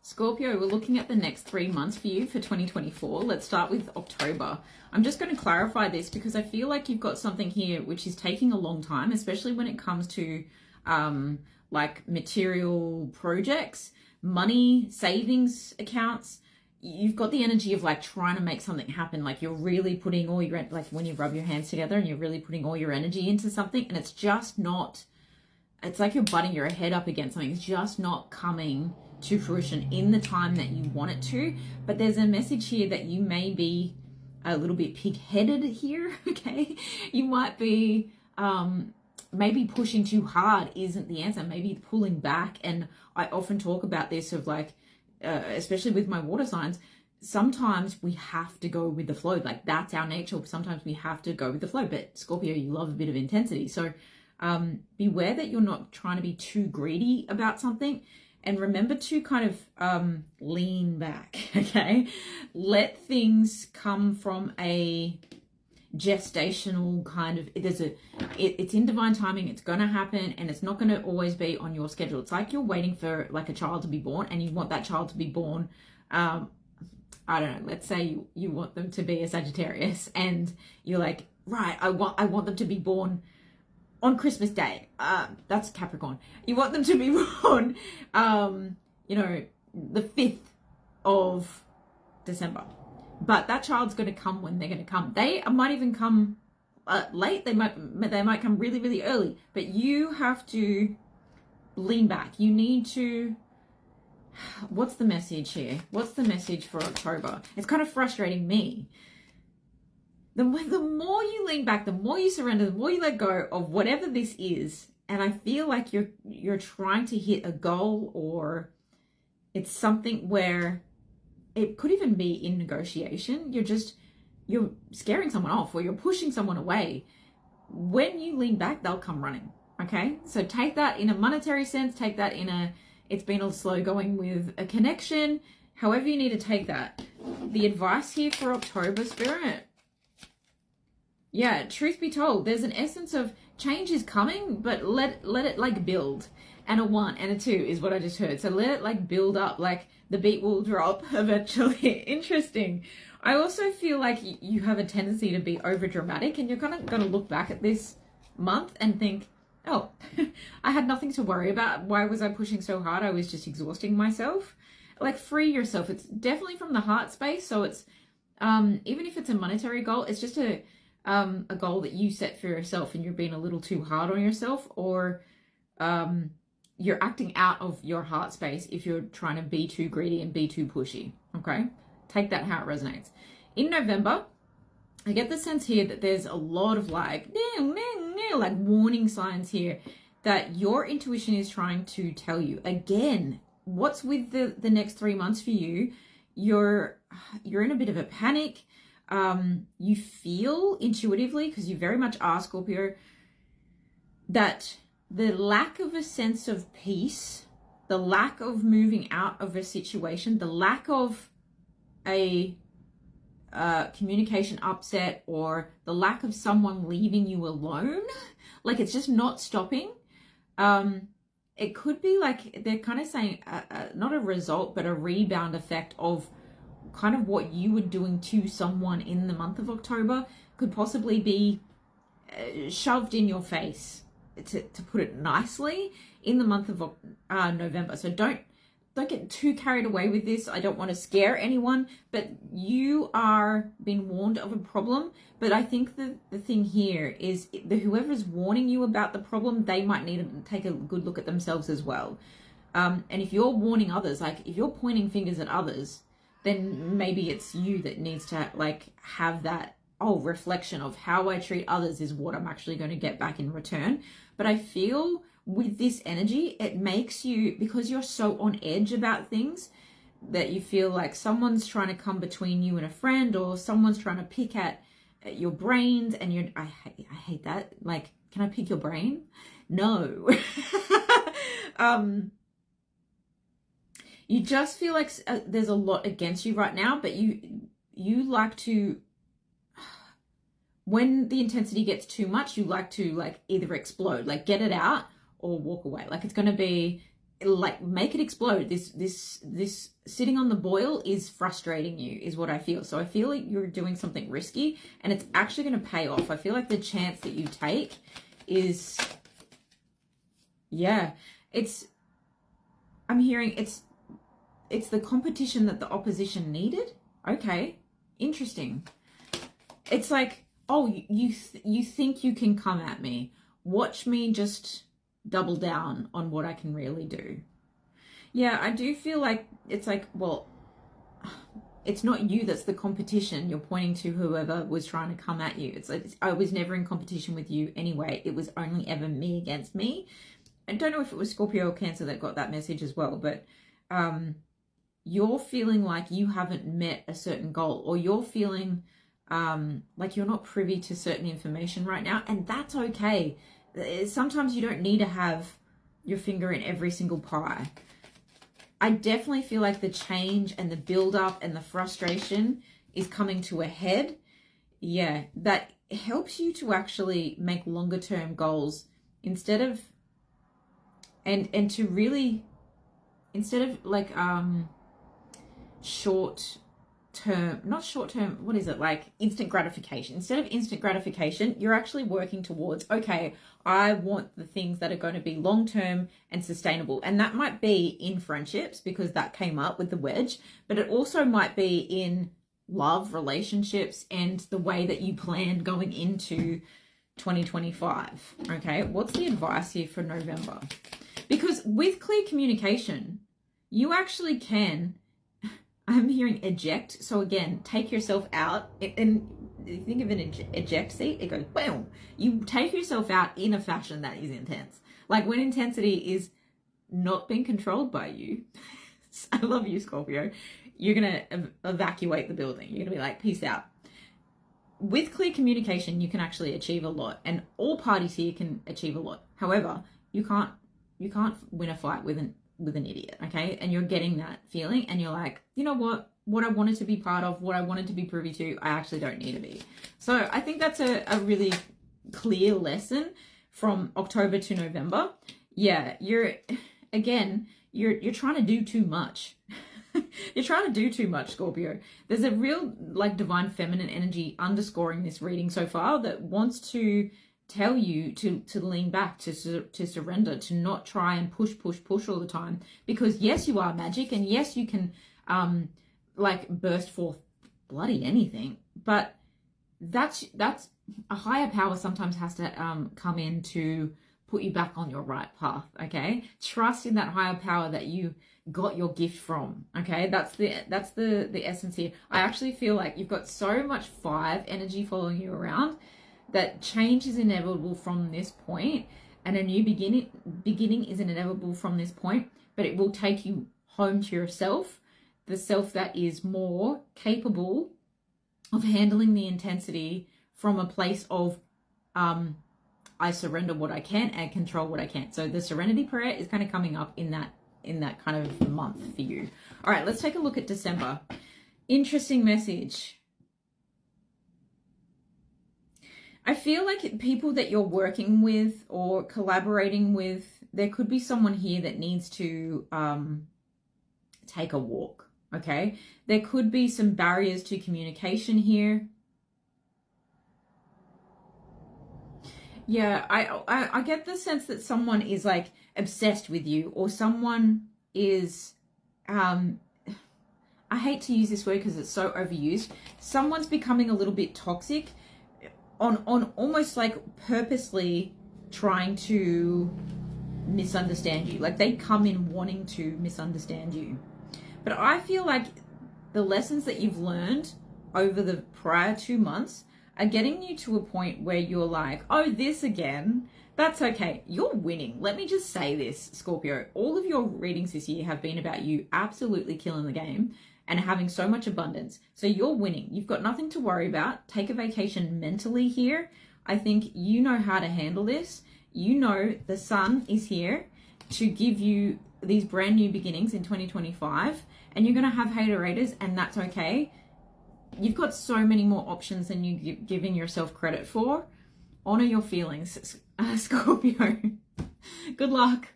Scorpio, we're looking at the next 3 months for you for 2024. Let's start with October. I'm just going to clarify this because I feel like you've got something here which is taking a long time, especially when it comes to like material projects, money, savings accounts. You've got the energy of like trying to make something happen. Like you're really putting all your, like when you rub your hands together and you're really putting all your energy into something, and it's just not, it's like you're butting your head up against something. It's just not coming to fruition in the time that you want it to. But there's a message here that you may be a little bit pig-headed here. Okay, you might be maybe pushing too hard isn't the answer. Maybe pulling back. And I often talk about this of like, especially with my water signs, sometimes we have to go with the flow. Like that's our nature. Sometimes we have to go with the flow. But Scorpio, you love a bit of intensity. So beware that you're not trying to be too greedy about something. And remember to kind of lean back, okay? Let things come from a gestational kind of, it's in divine timing, it's going to happen, and it's not going to always be on your schedule. It's like you're waiting for like a child to be born, and you want that child to be born, I don't know, let's say you want them to be a Sagittarius, and you're like, right, I want them to be born on Christmas Day. That's Capricorn. You want them to be born, you know, the 5th of December. But that child's going to come when they're going to come. They might even come late. They might come really, really early. But you have to lean back. You need to... What's the message here? What's the message for October? It's kind of frustrating me. The more you lean back, the more you surrender, the more you let go of whatever this is. And I feel like you're trying to hit a goal, or it's something where it could even be in negotiation. You're scaring someone off, or you're pushing someone away. When you lean back, they'll come running. Okay. So take that in a monetary sense, take that in it's been a slow going with a connection, however you need to take that. The advice here for October, Spirit. Yeah, truth be told, there's an essence of change is coming, but let it like build. And a 1 and a 2 is what I just heard. So let it like build up, like the beat will drop eventually. Interesting. I also feel like you have a tendency to be over dramatic, and you're kind of going to look back at this month and think, oh, I had nothing to worry about. Why was I pushing so hard? I was just exhausting myself. Like free yourself. It's definitely from the heart space. So it's, even if it's a monetary goal, it's just a goal that you set for yourself, and you're being a little too hard on yourself, or you're acting out of your heart space if you're trying to be too greedy and be too pushy. Okay, take that how it resonates. In November, I get the sense here that there's a lot of like warning signs here that your intuition is trying to tell you. Again, what's with the next 3 months for you? You're in a bit of a panic. You feel intuitively, because you very much are, Scorpio, that the lack of a sense of peace, the lack of moving out of a situation, the lack of a communication upset, or the lack of someone leaving you alone, like it's just not stopping. It could be like they're kind of saying not a result, but a rebound effect of kind of what you were doing to someone in the month of October could possibly be shoved in your face, to put it nicely, in the month of November. So don't get too carried away with this. I don't want to scare anyone, but you are being warned of a problem. But I think the thing here is that whoever's warning you about the problem, they might need to take a good look at themselves as well. And if you're warning others, like if you're pointing fingers at others, then maybe it's you that needs to like have that, reflection of how I treat others is what I'm actually going to get back in return. But I feel with this energy, it makes you, because you're so on edge about things, that you feel like someone's trying to come between you and a friend, or someone's trying to pick at your brains, and I hate that. Like, can I pick your brain? No. You just feel like there's a lot against you right now, but you like to, when the intensity gets too much, you like to like either explode, like get it out, or walk away. Like it's going to be like make it explode. This sitting on the boil is frustrating you, is what I feel. So I feel like you're doing something risky and it's actually going to pay off. I feel like the chance that you take is, yeah, I'm hearing it's the competition that the opposition needed. Okay, interesting. It's like, oh, you think you can come at me. Watch me just double down on what I can really do. Yeah, I do feel like it's like, well, it's not you that's the competition. You're pointing to whoever was trying to come at you. It's like, I was never in competition with you anyway. It was only ever me against me. I don't know if it was Scorpio or Cancer that got that message as well, but you're feeling like you haven't met a certain goal, or you're feeling like you're not privy to certain information right now, and that's okay. Sometimes you don't need to have your finger in every single pie. I definitely feel like the change and the build up and the frustration is coming to a head. Yeah, that helps you to actually make longer term goals instead of and to really, instead of like short term, not short term, what is it, like instant gratification. Instead of instant gratification, you're actually working towards, okay, I want the things that are going to be long term and sustainable. And that might be in friendships, because that came up with the wedge, but it also might be in love, relationships, and the way that you plan going into 2025. Okay, what's the advice here for November? Because with clear communication, you actually can, I'm hearing eject. So again, take yourself out, and think of an eject seat. It goes, boom. You take yourself out in a fashion that is intense. Like when intensity is not being controlled by you. I love you, Scorpio. You're going to evacuate the building. You're going to be like, peace out. With clear communication, you can actually achieve a lot, and all parties here can achieve a lot. However, you can't win a fight with an idiot, okay? And you're getting that feeling, and you're like, you know what I wanted to be part of, what I wanted to be privy to, I actually don't need to be. So I think that's a really clear lesson from October to November. Yeah, you're trying to do too much. You're trying to do too much, Scorpio. There's a real like divine feminine energy underscoring this reading so far that wants to tell you to lean back, to surrender, to not try and push all the time. Because yes, you are magic, and yes, you can like burst forth bloody anything. But that's a higher power sometimes has to come in to put you back on your right path. Okay, trust in that higher power that you got your gift from. Okay, that's the essence here. I actually feel like you've got so much 5 energy following you around that change is inevitable from this point, and a new beginning is inevitable from this point, but it will take you home to yourself, the self that is more capable of handling the intensity from a place of I surrender what I can and control what I can. So the serenity prayer is kind of coming up in that kind of month for you. All right, let's take a look at December. Interesting message. I feel like people that you're working with or collaborating with, there could be someone here that needs to take a walk, okay? There could be some barriers to communication here. Yeah, I get the sense that someone is like obsessed with you, or someone is, I hate to use this word because it's so overused. Someone's becoming a little bit toxic on almost like purposely trying to misunderstand you. Like they come in wanting to misunderstand you. But I feel like the lessons that you've learned over the prior 2 months are getting you to a point where you're like, oh, this again. That's okay. You're winning. Let me just say this, Scorpio. All of your readings this year have been about you absolutely killing the game and having so much abundance. So you're winning. You've got nothing to worry about. Take a vacation mentally here. I think you know how to handle this. You know the sun is here to give you these brand new beginnings in 2025, and you're going to have haterators, and that's okay. You've got so many more options than you're giving yourself credit for. Honor your feelings, Scorpio. Good luck.